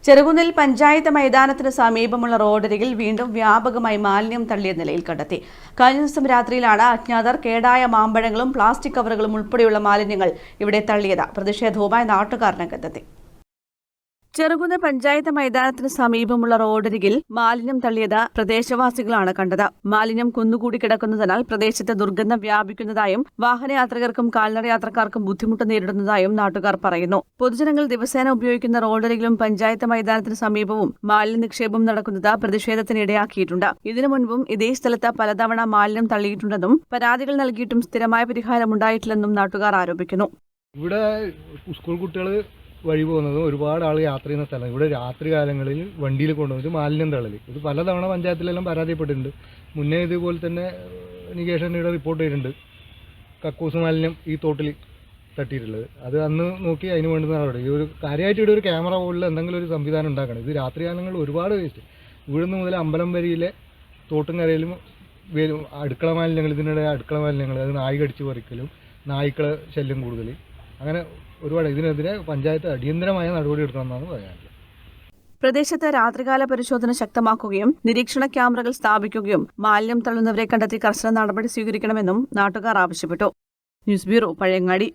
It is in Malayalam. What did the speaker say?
ചെറുകുന്നിൽ പഞ്ചായത്ത് മൈതാനത്തിന് സമീപമുള്ള റോഡരികിൽ വീണ്ടും വ്യാപകമായി മാലിന്യം തള്ളിയ നിലയിൽ കണ്ടെത്തി. കഴിഞ്ഞ ദിവസം രാത്രിയിലാണ് അജ്ഞാതർ കേടായ മാമ്പഴങ്ങളും പ്ലാസ്റ്റിക് കവറുകളും ഉൾപ്പെടെയുള്ള മാലിന്യങ്ങൾ ഇവിടെ തള്ളിയത്. പ്രതിഷേധവുമായി നാട്ടുകാർ രംഗത്തെത്തി. ചെറുകുന്ന് പഞ്ചായത്ത് മൈതാനത്തിന് സമീപമുള്ള റോഡരികിൽ മാലിന്യം തള്ളിയത് പ്രദേശവാസികളാണ് കണ്ടത്. മാലിന്യം കുന്നുകൂടി കിടക്കുന്നതിനാൽ പ്രദേശത്ത് ദുർഗന്ധം വ്യാപിക്കുന്നതായും വാഹനയാത്രികർക്കും കാൽനട യാത്രക്കാർക്കും ബുദ്ധിമുട്ട് നേരിടുന്നതായും നാട്ടുകാർ പറയുന്നു. പൊതുജനങ്ങൾ ദിവസേന ഉപയോഗിക്കുന്ന റോഡരികിലും പഞ്ചായത്ത് മൈതാനത്തിന് സമീപവും മാലിന്യ നിക്ഷേപം നടക്കുന്നത് പ്രതിഷേധത്തിനിടയാക്കിയിട്ടുണ്ട്. ഇതിനു മുൻപും ഇതേ സ്ഥലത്ത് പലതവണ മാലിന്യം തള്ളിയിട്ടുണ്ടെന്നും പരാതികൾ നൽകിയിട്ടും സ്ഥിരമായ പരിഹാരമുണ്ടായിട്ടില്ലെന്നും നാട്ടുകാർ ആരോപിക്കുന്നു. ഇവിടെ സ്കൂൾ കുട്ടികൾ വഴി പോകുന്നതും ഒരുപാട് ആൾ യാത്ര ചെയ്യുന്ന സ്ഥലം. ഇവിടെ രാത്രി കാലങ്ങളിൽ വണ്ടിയിൽ കൊണ്ടുവന്നിട്ട് മാലിന്യം തള്ളൽ ഇത് പലതവണ പഞ്ചായത്തിലെല്ലാം പരാതിപ്പെട്ടിട്ടുണ്ട്. മുന്നേ ഇതുപോലെ തന്നെ നികേഷൻ്റെ റിപ്പോർട്ട് ചെയ്തിട്ടുണ്ട്. കക്കൂസ് മാലിന്യം ഈ തോട്ടിൽ തട്ടിയിട്ടുള്ളത്. അത് അന്ന് നോക്കി അതിന് വേണ്ടുന്ന നടപടി. ഈ ഒരു കാര്യമായിട്ട് ഇവിടെ ഒരു ക്യാമറ പോലുള്ള എന്തെങ്കിലും ഒരു സംവിധാനം ഉണ്ടാക്കണം. ഇത് രാത്രി കാലങ്ങളിൽ ഒരുപാട് വേസ്റ്റ്. ഇവിടുന്ന് മുതൽ അമ്പലം വരിയിലെ തോട്ടും കരയിലും അടുക്കള മാലിന്യങ്ങൾ, ഇതിനിടെ അടുക്കള മാലിന്യങ്ങൾ, അത് നായി കടിച്ച് പറിക്കലും നായ്ക്കളെ ശല്യം കൂടുതൽ, അങ്ങനെ ഒരുപാട്. ഇതിനെതിരെ പഞ്ചായത്ത് അടിയന്തരമായ നടപടി എടുക്കണമെന്നാണ് പറയാനുള്ളത്. പ്രദേശത്ത് രാത്രികാല പരിശോധന ശക്തമാക്കുകയും നിരീക്ഷണ ക്യാമറകൾ സ്ഥാപിക്കുകയും മാലിന്യം തള്ളുന്നവരെ കണ്ടെത്തി കർശന നടപടി സ്വീകരിക്കണമെന്നും നാട്ടുകാർ ആവശ്യപ്പെട്ടു. News bureau, Pazhayangadi.